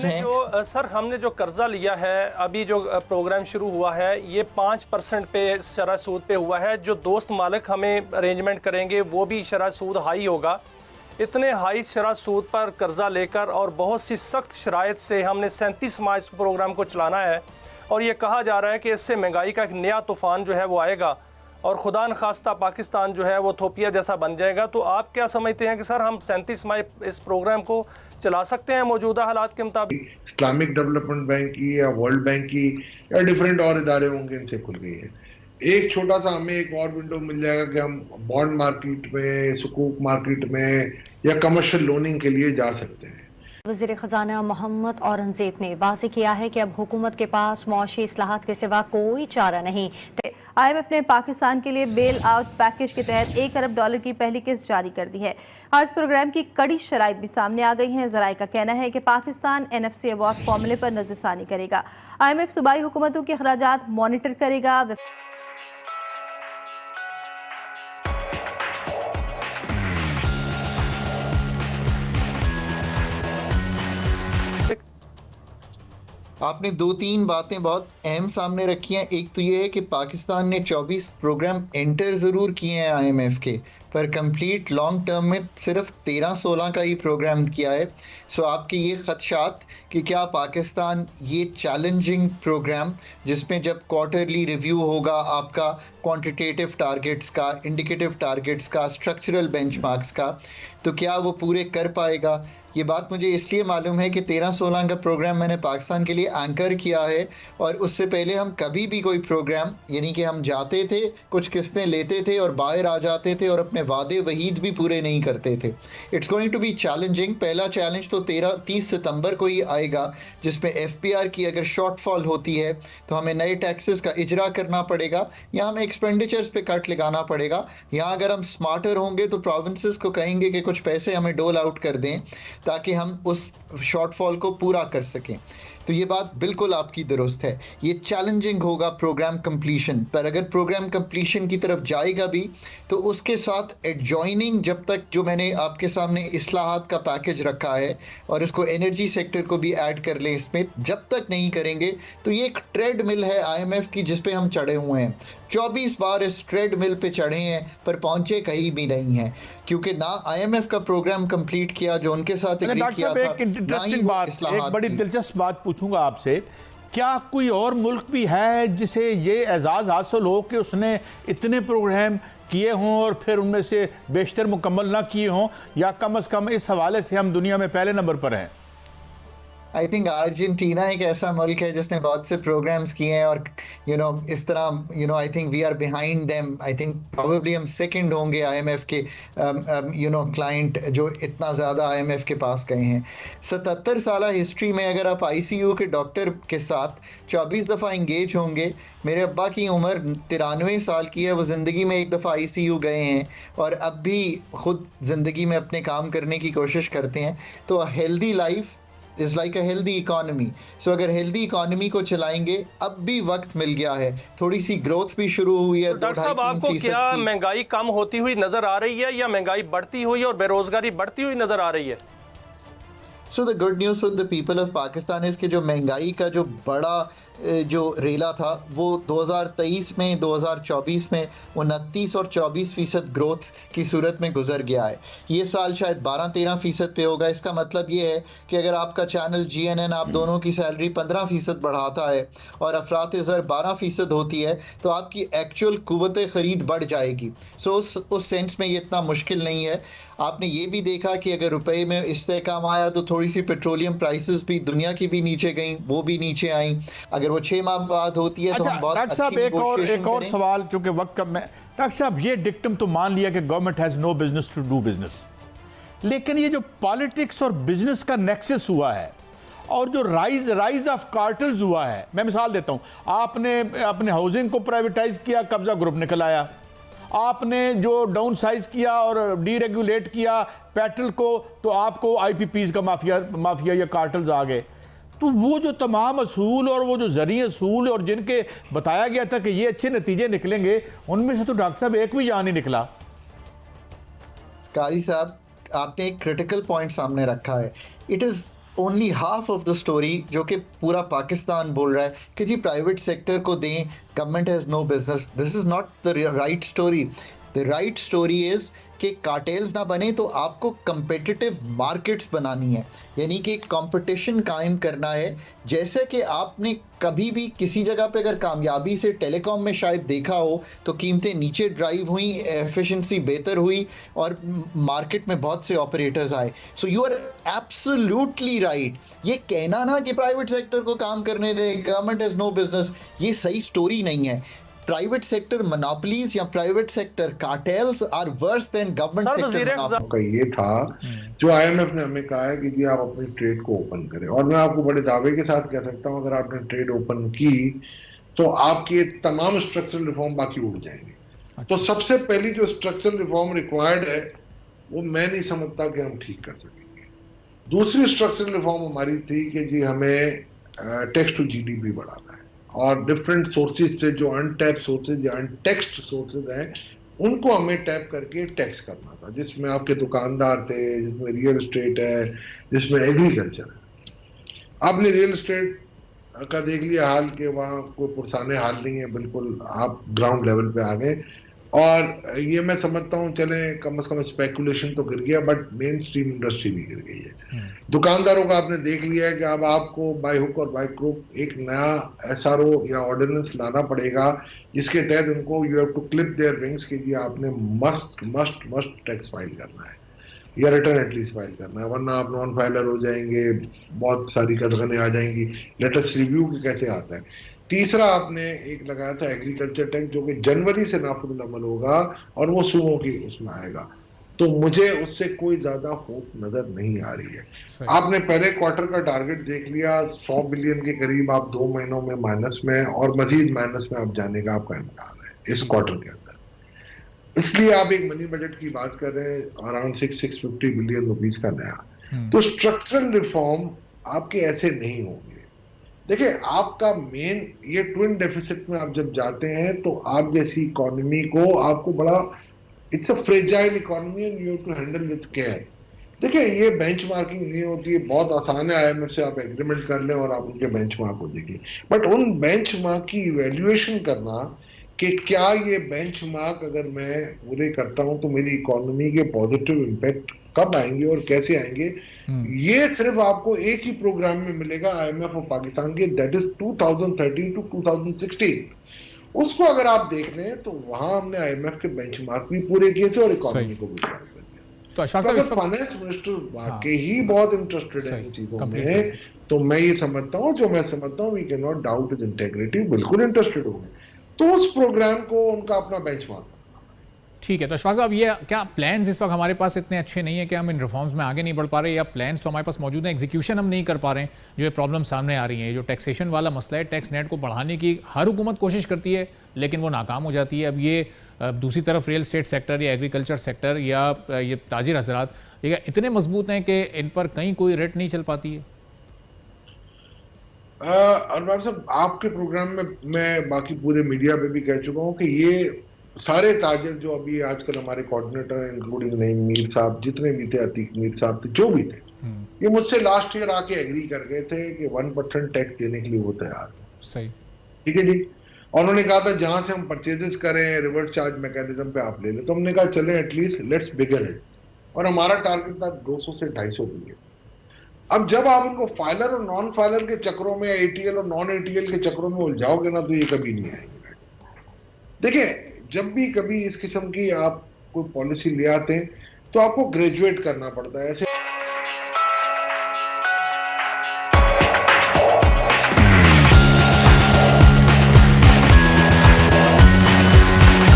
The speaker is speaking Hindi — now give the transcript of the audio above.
हैं। जो सर हमने जो कर्जा लिया है, अभी जो प्रोग्राम शुरू हुआ है ये 5% पे शरह सूद पे हुआ है। जो दोस्त मालिक हमें अरेंजमेंट करेंगे वो भी शरह सूद हाई होगा। इतने हाई शरह सूद पर कर्जा लेकर और बहुत सी सख्त शराइत से हमने 37 माह इस प्रोग्राम को चलाना है और ये कहा जा रहा है कि इससे महंगाई का एक नया तूफ़ान जो है वो आएगा और खुदा न खास्ता पाकिस्तान जो है वो थोपिया जैसा बन जाएगा। तो आप क्या समझते हैं कि सर हम 37 माह इस प्रोग्राम को चला सकते हैं मौजूदा हालात के मुताबिक? इस्लामिक डेवलपमेंट बैंक की या वर्ल्ड बैंक की या डिफरेंट और इदारे होंगे, इनसे खुल गई है। एक छोटा सा हमें एक और विंडो मिल जाएगा कि हम बॉन्ड मार्केट में, सुकूक मार्केट में या कमर्शियल लोनिंग के लिए जा सकते हैं। वज़ीर ख़ज़ाना मोहम्मद औरंगज़ेब ने वाज़ेह किया है कि अब हुकूमत के पास मुआशी इस्लाहात के सिवा कोई चारा नहीं। IMF ने पाकिस्तान के लिए बेल आउट पैकेज के तहत $1 अरब की पहली किस्त जारी कर दी है और इस प्रोग्राम की कड़ी शराइत भी सामने आ गई हैं। ज़राए का कहना है कि पाकिस्तान NFC अवार्ड फॉर्मूले पर नज़रसानी करेगा। IMF सूबाई हुकूमतों के अखराजात मॉनिटर करेगा। आपने 2-3 बातें बहुत अहम सामने रखी हैं। एक तो ये है कि पाकिस्तान ने 24 प्रोग्राम एंटर ज़रूर किए हैं IMF के, पर कंप्लीट लॉन्ग टर्म में सिर्फ 13-16 का ही प्रोग्राम किया है। सो आपके ये खदशात कि क्या पाकिस्तान ये चैलेंजिंग प्रोग्राम जिसमें जब क्वार्टरली रिव्यू होगा आपका क्वांटिटेटिव टारगेट्स का, इंडिकेटिव टारगेट्स का, स्ट्रक्चरल बेंचमार्क्स का, तो क्या वो पूरे कर पाएगा? ये बात मुझे इसलिए मालूम है कि 13-16 का प्रोग्राम मैंने पाकिस्तान के लिए एंकर किया है और उससे पहले हम कभी भी कोई प्रोग्राम, यानी कि हम जाते थे, कुछ किस्तें लेते थे और बाहर आ जाते थे और अपने वादे वहीद भी पूरे नहीं करते थे। It's going to be challenging. पहला चैलेंज तो 30 सितंबर को ही आएगा जिसमें FPR की अगर शॉर्टफॉल होती है तो हमें नए टैक्सेस का इजरा करना पड़ेगा या हमें एक्सपेंडिचर्स पे कट लगाना पड़ेगा। यहाँ अगर हम स्मार्टर होंगे तो प्रोविंसेस को कहेंगे कि कुछ पैसे हमें डोल आउट कर दें ताकि हम उस शॉर्टफॉल को पूरा कर सकें। तो ये बात बिल्कुल आपकी दुरुस्त है। ये चैलेंजिंग होगा प्रोग्राम कंप्लीशन, पर अगर प्रोग्राम कंप्लीशन की तरफ जाएगा भी तो उसके साथ एडजॉइनिंग, जब तक जो मैंने आपके सामने इस्लाहात का पैकेज रखा है और इसको एनर्जी सेक्टर को भी ऐड कर लें इसमें, जब तक नहीं करेंगे तो ये एक ट्रेडमिल है IMF की जिस पे हम चढ़े हुए हैं। 24 बार इस ट्रेडमिल पे चढ़े हैं पर पहुंचे कहीं भी नहीं हैं, क्योंकि ना IMF का प्रोग्राम कंप्लीट किया जो उनके साथ एग्री किया था। एक इंटरेस्टिंग बात, एक बड़ी दिलचस्प बात पूछूंगा आपसे, क्या कोई और मुल्क भी है जिसे ये एजाज़ हासिल हो कि उसने इतने प्रोग्राम किए हों और फिर उनमें से बेशतर मुकम्मल ना किए हों, या कम से कम इस हवाले से हम दुनिया में पहले नंबर पर हैं? आई थिंक अर्जेंटीना एक ऐसा मुल्क है जिसने बहुत से प्रोग्राम्स किए हैं और इस तरह I think we are behind them. I think probably हम सेकंड होंगे IMF के क्लाइंट जो इतना ज़्यादा IMF के पास गए हैं। 77 साल हिस्ट्री में अगर आप ICU के डॉक्टर के साथ 24 दफ़ा इंगेज होंगे, मेरे अब्बा की उम्र 93 साल की है, वो ज़िंदगी में एक दफ़ा ICU गए हैं और अब भी ख़ुद ज़िंदगी में अपने काम करने की कोशिश करते हैं। तो healthy life is like a healthy economy. So अगर हेल्दी इकॉनमी को चलाएंगे, अब भी वक्त मिल गया है, थोड़ी सी ग्रोथ भी शुरू हुई है। तो डॉक्टर साहब, आपको क्या महंगाई कम होती हुई नजर आ रही है या महंगाई बढ़ती हुई और बेरोजगारी बढ़ती हुई नजर आ रही है? So the good news for the people of Pakistan is कि जो महंगाई का जो बड़ा जो रेला था वो 2023 में 2024 में 29 और 24% ग्रोथ की सूरत में गुजर गया है। ये साल शायद 12-13% पे होगा। इसका मतलब ये है कि अगर आपका चैनल GNN आप दोनों की सैलरी 15% बढ़ाता है और अफरात ज़र 12% होती है तो आपकी एक्चुअल कुव्वत ख़रीद बढ़ जाएगी। सो उस सेंस में ये इतना मुश्किल नहीं है। आपने ये भी देखा कि अगर रुपए में इस्तेहकाम आया तो थोड़ी सी पेट्रोलियम प्राइसेस भी दुनिया की भी नीचे गई, वो भी नीचे आई। अगर वो 6 माह बाद होती है तो हम बहुत डॉक्टर साहब एक और सवाल, क्योंकि वक्त कम है। डॉक्टर साहब, ये डिक्टम तो मान लिया कि government has no business to do business, लेकिन ये जो पॉलिटिक्स और बिजनेस का नेक्सस हुआ है और जो राइज ऑफ कार्टल्स हुआ है, मैं मिसाल देता हूँ, आपने अपने हाउसिंग को प्राइवेटाइज किया, कब्जा ग्रुप निकल आया। आपने जो डाउन साइज किया और डीरेगुलेट किया पेट्रोल को, तो आपको IPPs का माफिया या कार्टल्स आ गए। तो वो जो तमाम असूल और वो जो ज़रिए असूल और जिनके बताया गया था कि ये अच्छे नतीजे निकलेंगे, उनमें से तो डॉक्टर साहब एक भी यहाँ नहीं निकला। कारी साहब, आपने एक क्रिटिकल पॉइंट सामने रखा है। It is only half of the story जो कि पूरा पाकिस्तान बोल रहा है कि जी प्राइवेट सेक्टर को दें, government has no business. This is not the right story. The right story is कि कार्टेल्स ना बने तो आपको कंपेटिटिव मार्केट्स बनानी है, यानी कि कंपटीशन कायम करना है। जैसे कि आपने कभी भी किसी जगह पे अगर कामयाबी से टेलीकॉम में शायद देखा हो तो कीमतें नीचे ड्राइव हुई, एफिशिएंसी बेहतर हुई और मार्केट में बहुत से ऑपरेटर्स आए। So you are absolutely right. ये कहना ना कि प्राइवेट सेक्टर को काम करने दे, गवर्नमेंट हैज़ नो बिजनेस, ये सही स्टोरी नहीं है। प्राइवेट सेक्टर मोनोपोलीज या private sector cartels are worse than government sector. का ये था जो आईएमएफ ने हमें कहा है कि जी आप अपनी ट्रेड को ओपन करें, और मैं आपको बड़े दावे के साथ कह सकता हूं अगर आपने ट्रेड ओपन की तो आपके तमाम स्ट्रक्चरल रिफॉर्म बाकी उड़ जाएंगे। अच्छा। तो सबसे पहली जो स्ट्रक्चरल रिफॉर्म रिक्वायर्ड है वो मैं नहीं समझता कि हम ठीक कर सकेंगे। दूसरी स्ट्रक्चरल रिफॉर्म हमारी थी कि जी हमें टैक्स टू जीडीपी बढ़ाना है और डिफरेंट सोर्सेज से जो अनटैप सोर्सेज या अनटैक्स्ड सोर्सेज हैं उनको हमें टैप करके टैक्स करना था, जिसमें आपके दुकानदार थे, जिसमें रियल एस्टेट है, जिसमें एग्रीकल्चर है। आपने रियल एस्टेट का देख लिया हाल के वहाँ कोई पुरसाने हाल नहीं है, बिल्कुल आप ग्राउंड लेवल पे आ गए। और ये मैं समझता हूँ चले कम से कम स्पेकुलेशन तो गिर गया बट मेन स्ट्रीम इंडस्ट्री भी गिर गई है। दुकानदारों का आपने देख लिया है कि अब आपको बाय हुक और बाय क्रुक एक नया एसआरओ या ऑर्डिनेंस लाना पड़ेगा जिसके तहत उनको you have to clip their wings कि जी आपने मस्ट टैक्स फाइल करना है या रिटर्न एटलीस्ट फाइल करना है, वरना आप नॉन फाइलर हो जाएंगे, बहुत सारी कदगनें आ जाएंगी। लेट अस रिव्यू कि कैसे आता है। तीसरा आपने एक लगाया था एग्रीकल्चर टैक्स जो कि जनवरी से नाफिज अमल होगा और वो सूबों की उसमें आएगा। तो मुझे उससे कोई ज्यादा होप नजर नहीं आ रही है। आपने पहले क्वार्टर का टारगेट देख लिया, 100 बिलियन के करीब आप 2 महीनों में माइनस में और मजीद माइनस में आप जाने का आपका इम्कान है इस क्वार्टर के अंदर। इसलिए आप एक मनी बजट की बात कर रहे हैं अराउंड 650 बिलियन रुपीज का नया। तो स्ट्रक्चरल रिफॉर्म आपके ऐसे नहीं होंगे। देखिए आपका मेन ये ट्विन डेफिसिट में आप जब जाते हैं तो आप जैसी इकोनॉमी को आपको बड़ा it's a fragile economy and you have to handle with care. देखिए ये बेंचमार्किंग नहीं होती है, बहुत आसान है आईएमएफ से आप एग्रीमेंट कर लें और आप उनके बेंचमार्क को देख लें, बट उन बेंचमार्क की इवैल्यूएशन करना कि क्या ये बेंचमार्क अगर मैं पूरे करता हूं तो मेरी इकोनॉमी के पॉजिटिव इम्पैक्ट कब आएंगे और कैसे आएंगे, ये सिर्फ आपको एक ही प्रोग्राम में मिलेगा आईएमएफ और पाकिस्तान के, दैट इज 2013 टू 2016। उसको अगर आप देख लें तो वहां हमने आईएमएफ के बेंचमार्क भी पूरे किए थे और इकोनॉमी को भी ड्राइव कर दिया। तो अगर फाइनेंस मिनिस्टर वाकई ही बहुत इंटरेस्टेड है इन चीजों में तो मैं ये समझता हूँ, जो मैं समझता हूँ we can not doubt his integrity, बिल्कुल इंटरेस्टेड होंगे तो उस प्रोग्राम को उनका अपना बेंचमार्क। ठीक है, तो अशफाक साहब ये क्या प्लान्स इस वक्त हमारे पास इतने अच्छे नहीं है कि हम इन रिफॉर्म्स में आगे नहीं बढ़ पा रहे, या प्लान्स तो हमारे पास मौजूद हैं, एग्जीक्यूशन हम नहीं कर पा रहे हैं, जो ये प्रॉब्लम सामने आ रही है। जो टैक्सेशन वाला मसला है, टैक्स नेट को बढ़ाने की हर हुकूमत कोशिश करती है लेकिन वो नाकाम हो जाती है। अब ये दूसरी तरफ रियल एस्टेट सेक्टर या एग्रीकल्चर सेक्टर या ये ताजिर हजरात ये इतने मजबूत हैं कि इन पर कहीं कोई रेट नहीं चल पाती है। अनुराग साहब आपके प्रोग्राम में मैं बाकी पूरे मीडिया पे भी कह चुका हूँ कि ये सारे ताजिर जो अभी आजकल हमारे कोऑर्डिनेटर हैं इंक्लूडिंग नईम मीर साहब, जितने भी थे, अतीक मीर साहब थे, जो भी थे, ये मुझसे लास्ट ईयर आके एग्री कर गए थे कि 1% टैक्स देने के लिए वो तैयार थे। सही, ठीक है जी। और उन्होंने कहा था जहां से हम परचेजेस करें रिवर्स चार्ज मैकेनिज्म पे आप ले लें, तो हमने कहा चले एटलीस्ट लेट्स बिगिन इट, और हमारा टारगेट था 200 से 250 बिलियन। अब जब आप उनको फाइलर और नॉन फाइलर के चक्रों में, एटीएल और नॉन एटीएल के चक्रों में उलझाओगे ना तो ये कभी नहीं आएंगे। देखिए जब भी कभी इस किस्म की आप कोई पॉलिसी ले आते हैं तो आपको ग्रेजुएट करना पड़ता है। ऐसे